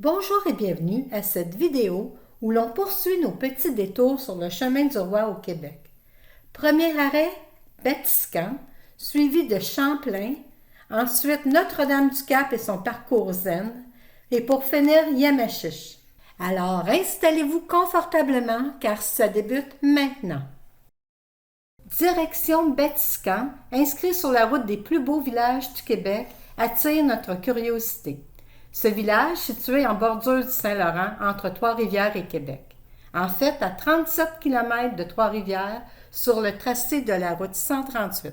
Bonjour et bienvenue à cette vidéo où l'on poursuit nos petits détours sur le chemin du roi au Québec. Premier arrêt, Batiscan, suivi de Champlain, ensuite Notre-Dame-du-Cap et son parcours zen, et pour finir Yamachiche. Alors installez-vous confortablement car ça débute maintenant. Direction Batiscan, inscrit sur la route des plus beaux villages du Québec, attire notre curiosité. Ce village, situé en bordure du Saint-Laurent, entre Trois-Rivières et Québec. En fait, à 37 km de Trois-Rivières, sur le tracé de la route 138.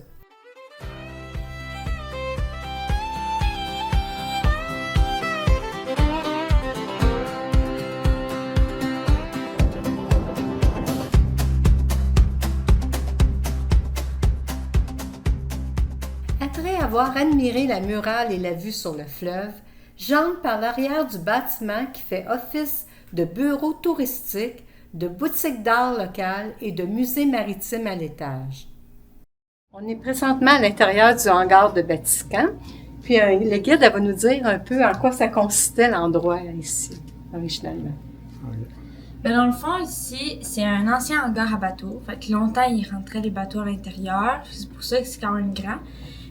Après avoir admiré la murale et la vue sur le fleuve, j'entre par l'arrière du bâtiment qui fait office de bureau touristique, de boutique d'art locale et de musée maritime à l'étage. On est présentement à l'intérieur du hangar de Batiscan, puis le guide va nous dire un peu en quoi ça consistait l'endroit ici, originalement. Ben dans le fond, ici, c'est un ancien hangar à bateaux. Fait que longtemps, il rentrait les bateaux à l'intérieur. C'est pour ça que c'est quand même grand.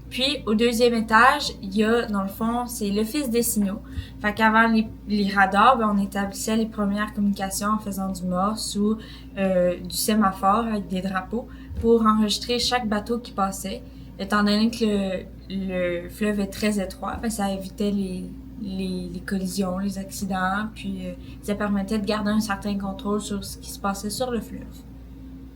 Puis, au deuxième étage, il y a, dans le fond, c'est l'office des signaux. Fait qu'avant les radars, ben, on établissait les premières communications en faisant du morse ou du sémaphore avec des drapeaux pour enregistrer chaque bateau qui passait. Étant donné que le fleuve est très étroit, ben, ça évitait les collisions, les accidents, puis ça permettait de garder un certain contrôle sur ce qui se passait sur le fleuve.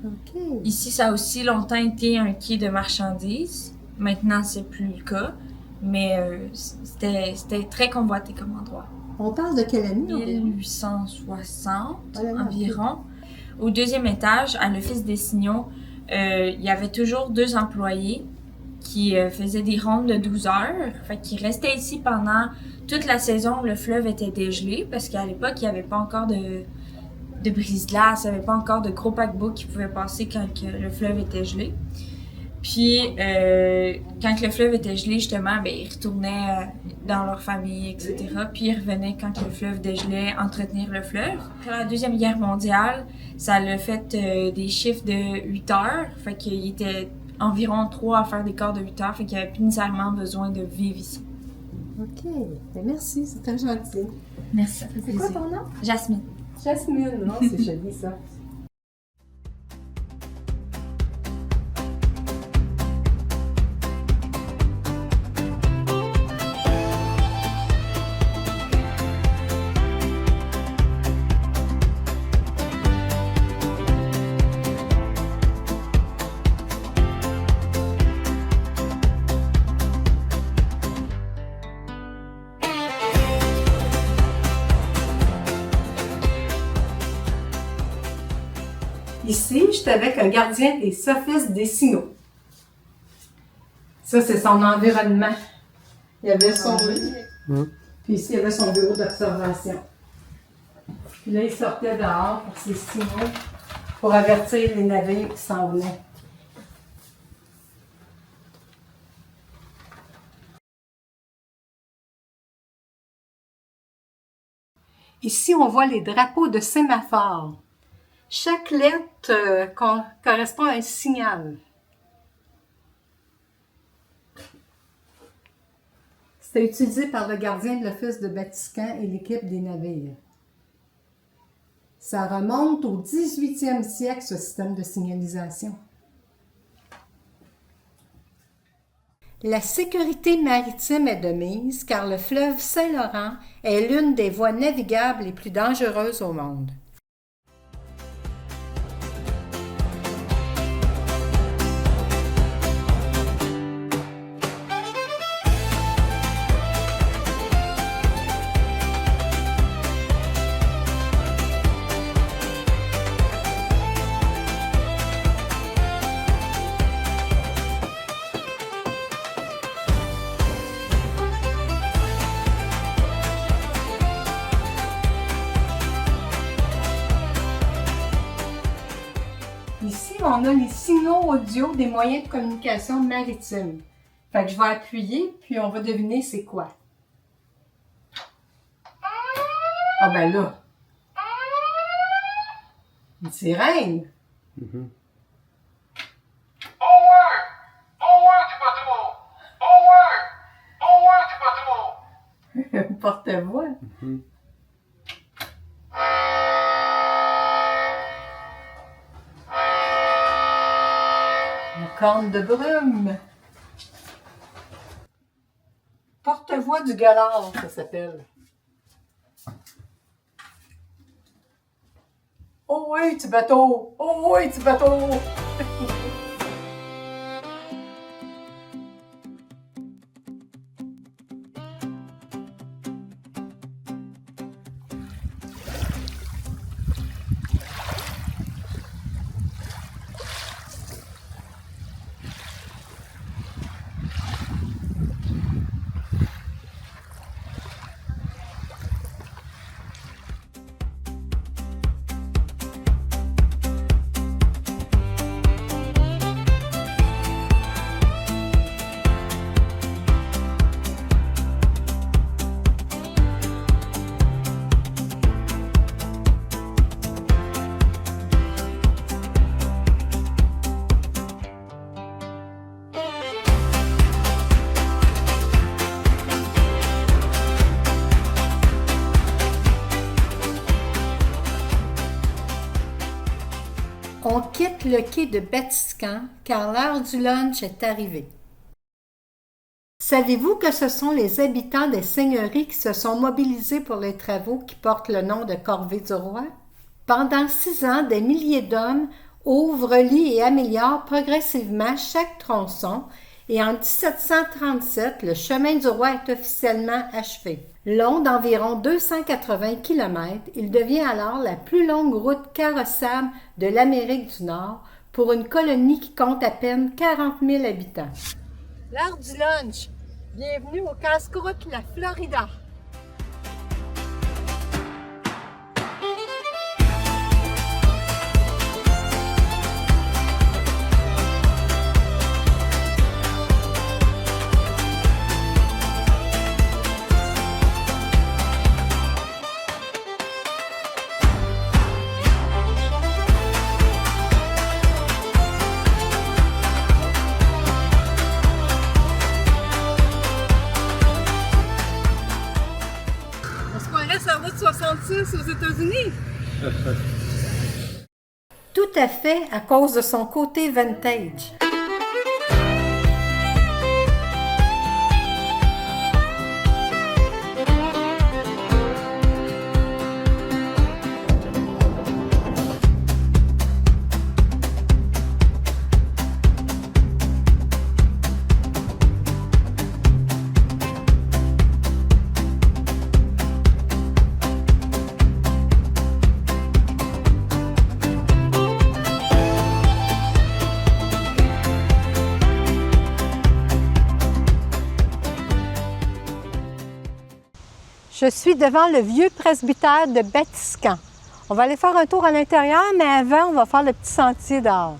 OK. Ici, ça a aussi longtemps été un quai de marchandises. Maintenant, c'est plus le cas, mais c'était très convoité comme endroit. On parle de quelle année? 1860 environ. Au deuxième étage, à l'office des signaux, il y avait toujours 2 employés qui faisaient des rondes de 12 heures. Fait qu'ils restaient ici pendant toute la saison où le fleuve était dégelé, parce qu'à l'époque, il n'y avait pas encore de brise-glace, il n'y avait pas encore de gros paquebots qui pouvaient passer quand le fleuve était gelé. Puis, quand le fleuve était gelé, justement, ben, ils retournaient dans leur famille, etc. Puis, ils revenaient quand le fleuve dégelait, entretenir le fleuve. Après la Deuxième Guerre mondiale, ça a fait des chiffres de 8 heures. Fait qu'il était environ 3 à faire des quarts de 8 heures. Fait qu'il n'y avait plus nécessairement besoin de vivre ici. OK. Ben, merci, c'est très gentil. Merci, ça fait plaisir. C'est quoi ton nom? Jasmine. Jasmine, non? C'est joli, ça. Ici, je suis avec un gardien des offices des signaux. Ça, c'est son environnement. Il y avait son lit, puis ici, il y avait son bureau d'observation. Puis là, il sortait dehors pour ses signaux, pour avertir les navires qui s'en venaient. Ici, on voit les drapeaux de sémaphore. Chaque lettre correspond à un signal. C'était utilisé par le gardien de l'office de Batiscan et l'équipe des navires. Ça remonte au 18e siècle, ce système de signalisation. La sécurité maritime est de mise car le fleuve Saint-Laurent est l'une des voies navigables les plus dangereuses au monde. Ici, on a les signaux audio des moyens de communication maritimes. Fait que je vais appuyer, puis on va deviner c'est quoi. Ah ben là. Une sirène. Un porte-voix. Une corne de brume. Porte-voix du galard, ça s'appelle. Oh oui, petit bateau! Oh oui, petit bateau! On quitte le quai de Batiscan car l'heure du lunch est arrivée. Savez-vous que ce sont les habitants des seigneuries qui se sont mobilisés pour les travaux qui portent le nom de Corvée du Roi? Pendant 6 ans, des milliers d'hommes ouvrent, relient et améliorent progressivement chaque tronçon et en 1737, le chemin du roi est officiellement achevé. Long d'environ 280 km, il devient alors la plus longue route carrossable de l'Amérique du Nord pour une colonie qui compte à peine 40 000 habitants. L'heure du lunch. Bienvenue au casse-croûte La Florida. Sur route 66 aux États-Unis. Tout à fait à cause de son côté vintage. Je suis devant le vieux presbytère de Batiscan. On va aller faire un tour à l'intérieur, mais avant, on va faire le petit sentier dehors.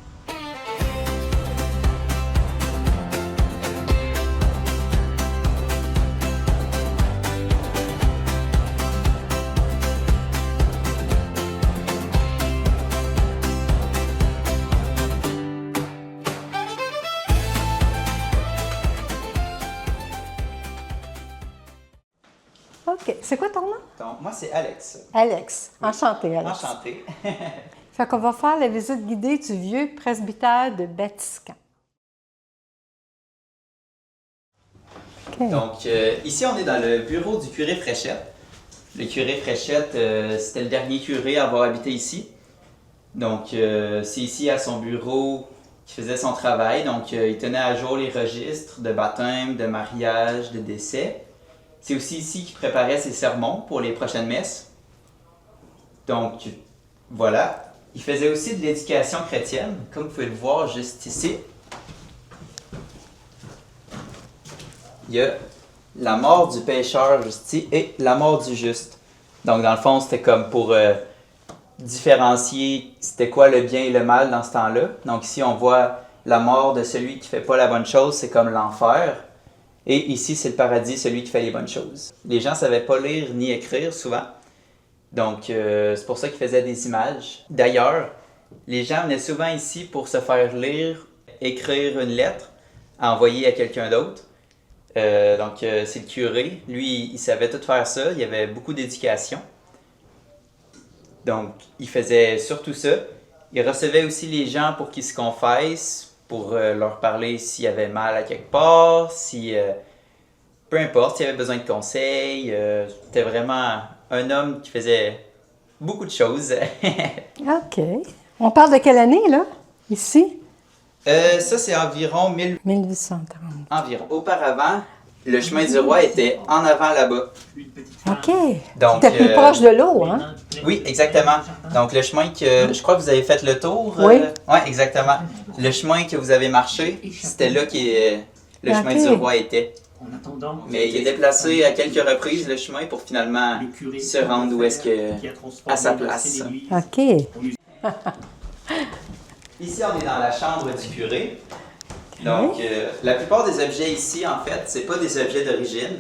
OK. C'est quoi ton nom? Donc, moi, c'est Alex. Alex. Oui. Enchanté, Alex. Enchanté. Fait qu'on va faire la visite guidée du vieux presbytère de Batiscan. Okay. Donc, ici, on est dans le bureau du curé Fréchette. Le curé Fréchette, c'était le dernier curé à avoir habité ici. Donc, c'est ici, à son bureau, qu'il faisait son travail. Donc, il tenait à jour les registres de baptême, de mariage, de décès. C'est aussi ici qu'il préparait ses sermons pour les prochaines messes. Donc, voilà. Il faisait aussi de l'éducation chrétienne, comme vous pouvez le voir juste ici. Il y a la mort du pécheur juste ici et la mort du juste. Donc, dans le fond, c'était comme pour différencier c'était quoi le bien et le mal dans ce temps-là. Donc, ici, on voit la mort de celui qui ne fait pas la bonne chose, c'est comme l'enfer. Et ici, c'est le paradis, celui qui fait les bonnes choses. Les gens ne savaient pas lire ni écrire souvent. Donc, c'est pour ça qu'ils faisaient des images. D'ailleurs, les gens venaient souvent ici pour se faire lire, écrire une lettre, à envoyer à quelqu'un d'autre. C'est le curé. Lui, il savait tout faire ça. Il avait beaucoup d'éducation. Donc, il faisait surtout ça. Il recevait aussi les gens pour qu'ils se confessent, pour leur parler s'il y avait mal à quelque part, si... peu importe, s'il avait besoin de conseils. C'était vraiment un homme qui faisait beaucoup de choses. OK. On parle de quelle année, là, ici? Ça, c'est environ 1830. environ. Auparavant, le chemin du roi était en avant là-bas. OK. Donc, C'était plus proche de l'eau, hein? Oui, exactement. Donc, le chemin que... Je crois que vous avez fait le tour. Oui. Oui, exactement. Le chemin que vous avez marché, c'était là que le chemin du roi était. Mais il est déplacé à quelques reprises, le chemin, pour finalement se rendre où est-ce que... à sa place. OK. Ici, on est dans la chambre du curé. Donc, la plupart des objets ici, en fait, c'est pas des objets d'origine.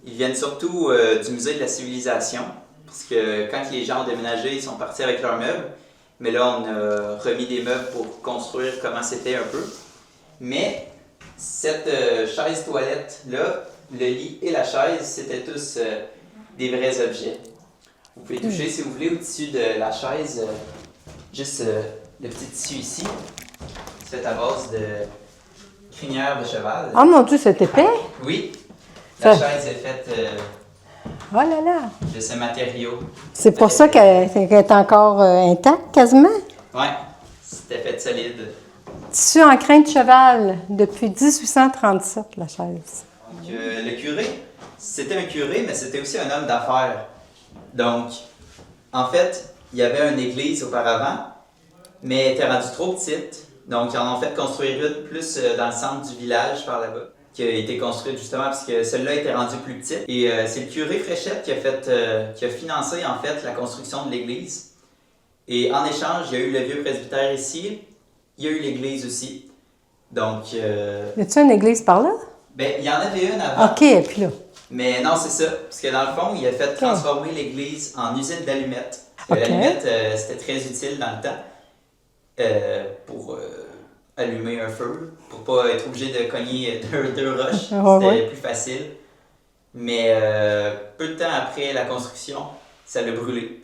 Ils viennent surtout du musée de la civilisation. Parce que quand les gens ont déménagé, ils sont partis avec leurs meubles. Mais là, on a remis des meubles pour construire comment c'était un peu. Mais cette chaise toilette-là, le lit et la chaise, c'était tous des vrais objets. Vous pouvez toucher, si vous voulez, au-dessus de la chaise, juste le petit tissu ici. C'est fait à base de crinière de cheval. Oh mon Dieu, c'est épais! Oui, la Ça- chaise est faite Oh là là! de ce matériau. C'est pour ça qu'elle est encore intacte, quasiment. Ouais, c'était fait solide. Tissu en crin de cheval depuis 1837, la chaise. Donc, le curé, c'était un curé, mais c'était aussi un homme d'affaires. Donc, en fait, il y avait une église auparavant, mais elle était rendue trop petite. Donc, ils en ont fait construire une plus dans le centre du village par là-bas, qui a été construite justement parce que celle-là était rendue plus petite. Et c'est le curé Fréchette qui a financé en fait la construction de l'église. Et en échange, il y a eu le vieux presbytère ici, il y a eu l'église aussi. Donc, Y a-t-il une église par là? ben, il y en avait une avant. OK, et puis là. Mais non, c'est ça. Parce que dans le fond, il a fait transformer l'église en usine d'allumettes. Parce que Ok. l'allumette, c'était très utile dans le temps pour allumer un feu, pour pas être obligé de cogner deux roches. Ouais, C'était ouais. plus facile. Mais peu de temps après la construction, ça l'a brûlé.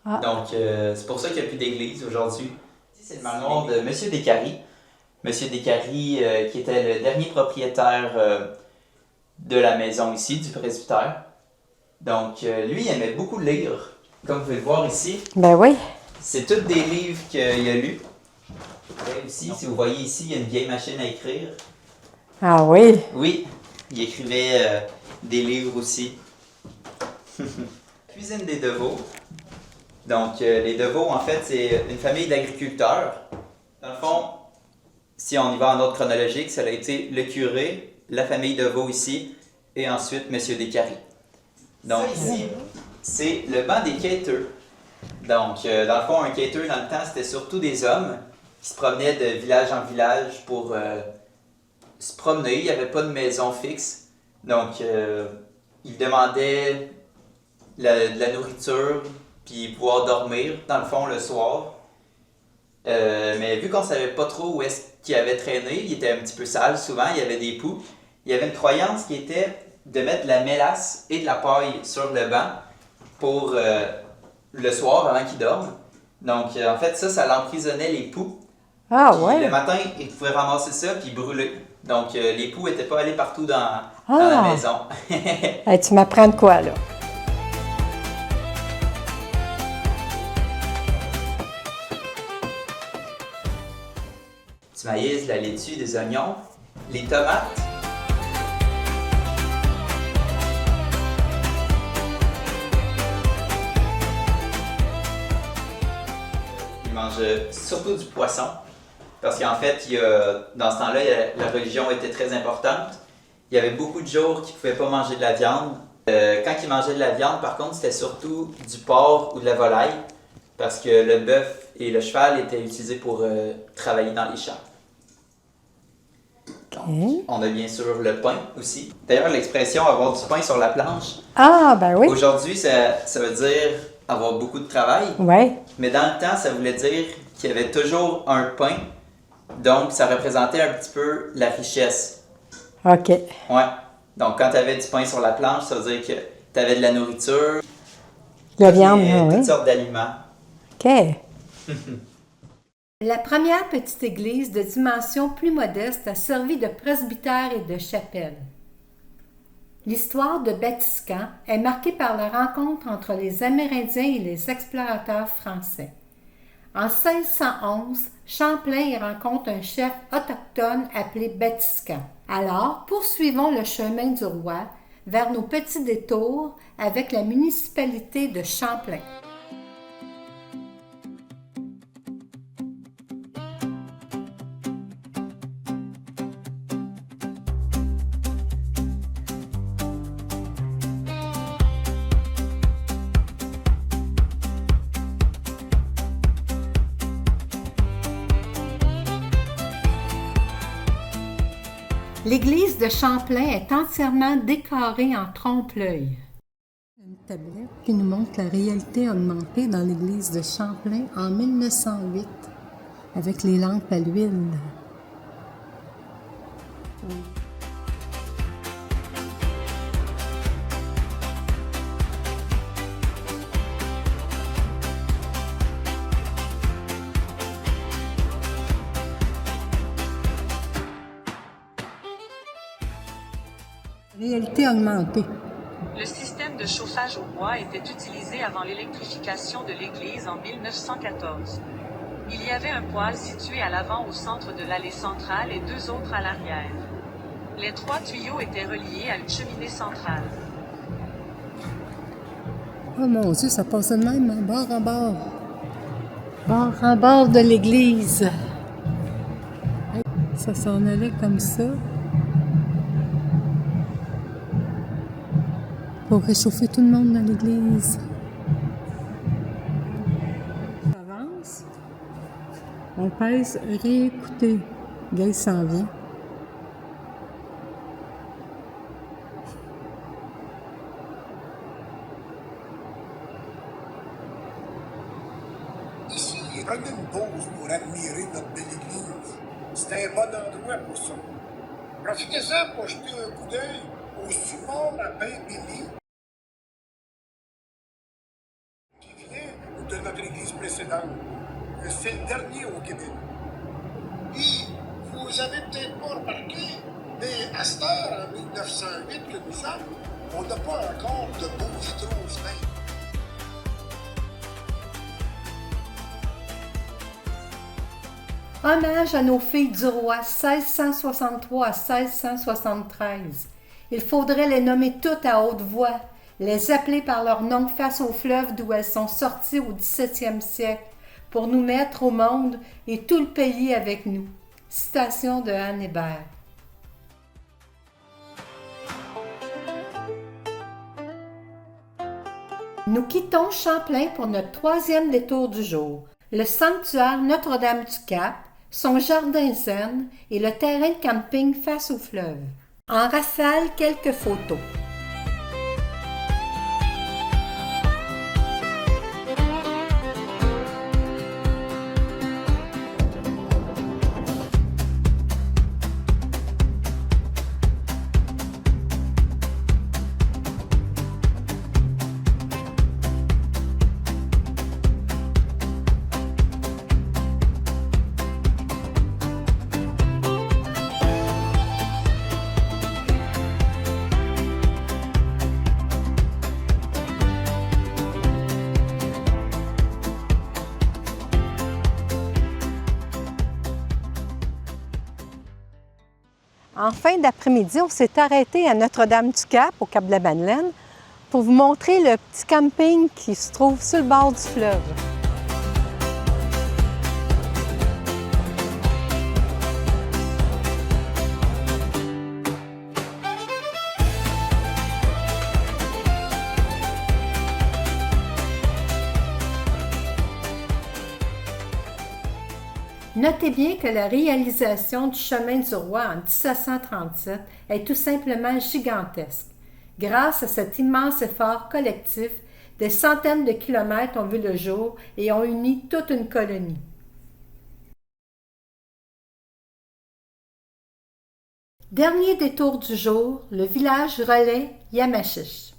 Ah. Donc, c'est pour ça qu'il n'y a plus d'église aujourd'hui. C'est le manoir de M. Descaries. M. Descaries, qui était le dernier propriétaire de la maison ici, du presbytère. Donc, lui, il aimait beaucoup lire. Comme vous pouvez le voir ici, Ben oui. c'est tous des livres qu'il a lus. Et aussi, si vous voyez ici, il y a une vieille machine à écrire. Ah oui. Oui, il écrivait des livres aussi. Cuisine des Deveaux. Donc, les Deveaux, en fait, c'est une famille d'agriculteurs. Dans le fond, si on y va en ordre chronologique, ça a été le curé, la famille Deveau ici, et ensuite M. Descaries. Donc, ici, c'est le banc des quêteux. Donc, dans le fond, un quêteux, dans le temps, c'était surtout des hommes qui se promenaient de village en village pour se promener. Il n'y avait pas de maison fixe. Donc, ils demandaient de la nourriture, puis pouvoir dormir, dans le fond, le soir. Mais vu qu'on ne savait pas trop où est-ce qu'il avait traîné, il était un petit peu sale souvent, il y avait des poux. Il y avait une croyance qui était de mettre de la mélasse et de la paille sur le banc pour le soir avant qu'il dorme. Donc, en fait, ça l'emprisonnait les poux. Ah Puis, ouais. le matin, ils pouvaient ramasser ça puis brûler. Donc, les poux n'étaient pas allés partout dans la Ah. maison. Hey, tu m'apprends de quoi, là? Du maïs, de la laitue, des oignons, les tomates. Ils mangent surtout du poisson. Parce qu'en fait, dans ce temps-là, la religion était très importante. Il y avait beaucoup de jours qui ne pouvaient pas manger de la viande. Quand ils mangeaient de la viande, par contre, c'était surtout du porc ou de la volaille. Parce que le bœuf et le cheval étaient utilisés pour travailler dans les champs. OK. On a bien sûr le pain aussi. D'ailleurs, l'expression avoir du pain sur la planche, Ah, ben oui. aujourd'hui, ça veut dire avoir beaucoup de travail. Oui. Mais dans le temps, ça voulait dire qu'il y avait toujours un pain. Donc, ça représentait un petit peu la richesse. OK. Ouais. Donc, quand tu avais du pain sur la planche, ça veut dire que tu avais de la nourriture. La viande, oui. Toutes sortes d'aliments. OK. La première petite église de dimension plus modeste a servi de presbytère et de chapelle. L'histoire de Batiscan est marquée par la rencontre entre les Amérindiens et les explorateurs français. En 1611, Champlain y rencontre un chef autochtone appelé Batiscan. Alors, poursuivons le chemin du roi vers nos petits détours avec la municipalité de Champlain. L'église de Champlain est entièrement décorée en trompe-l'œil. Une tablette qui nous montre la réalité augmentée dans l'église de Champlain en 1908 avec les lampes à l'huile. Réalité augmentée. Le système de chauffage au bois était utilisé avant l'électrification de l'église en 1914. Il y avait un poêle situé à l'avant au centre de l'allée centrale et 2 autres à l'arrière. Les 3 tuyaux étaient reliés à une cheminée centrale. Oh mon Dieu, ça passait de même, bord en bord. Bord en bord de l'église. Ça s'en allait comme ça. Pour réchauffer tout le monde dans l'église. Ça avance. On pèse réécouter. Le gars, il s'en vient. Ici, prenez une pause pour admirer notre belle église. C'est un bon endroit pour ça. Profitez-en pour jeter un coup d'œil au support à pain béni qui vient de notre église précédente. C'est le dernier au Québec. Puis, vous avez peut-être pas remarqué, mais à cette heure, en 1908 que nous sommes, on n'a pas encore de beaux vitraux aux fenêtres. Hommage à nos filles du roi 1663 à 1673. Il faudrait les nommer toutes à haute voix, les appeler par leur nom face au fleuve d'où elles sont sorties au 17e siècle, pour nous mettre au monde et tout le pays avec nous. Citation de Anne Hébert. Nous quittons Champlain pour notre 3e détour du jour. Le sanctuaire Notre-Dame-du-Cap, son jardin zen et le terrain de camping face au fleuve. En rafale, quelques photos. En fin d'après-midi, on s'est arrêté à Notre-Dame-du-Cap, au Cap de la Madeleine, pour vous montrer le petit camping qui se trouve sur le bord du fleuve. Notez bien que la réalisation du chemin du roi en 1737 est tout simplement gigantesque. Grâce à cet immense effort collectif, des centaines de kilomètres ont vu le jour et ont uni toute une colonie. Dernier détour du jour, le village relais Yamachiche.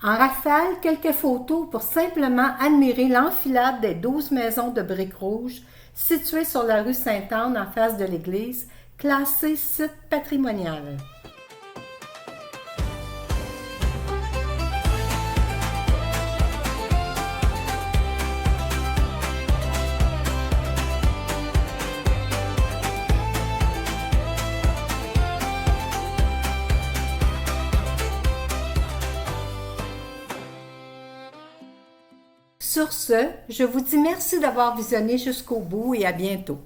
En rafale, quelques photos pour simplement admirer l'enfilade des 12 maisons de briques rouges situées sur la rue Sainte-Anne en face de l'église, classée site patrimonial. Sur ce, je vous dis merci d'avoir visionné jusqu'au bout et à bientôt.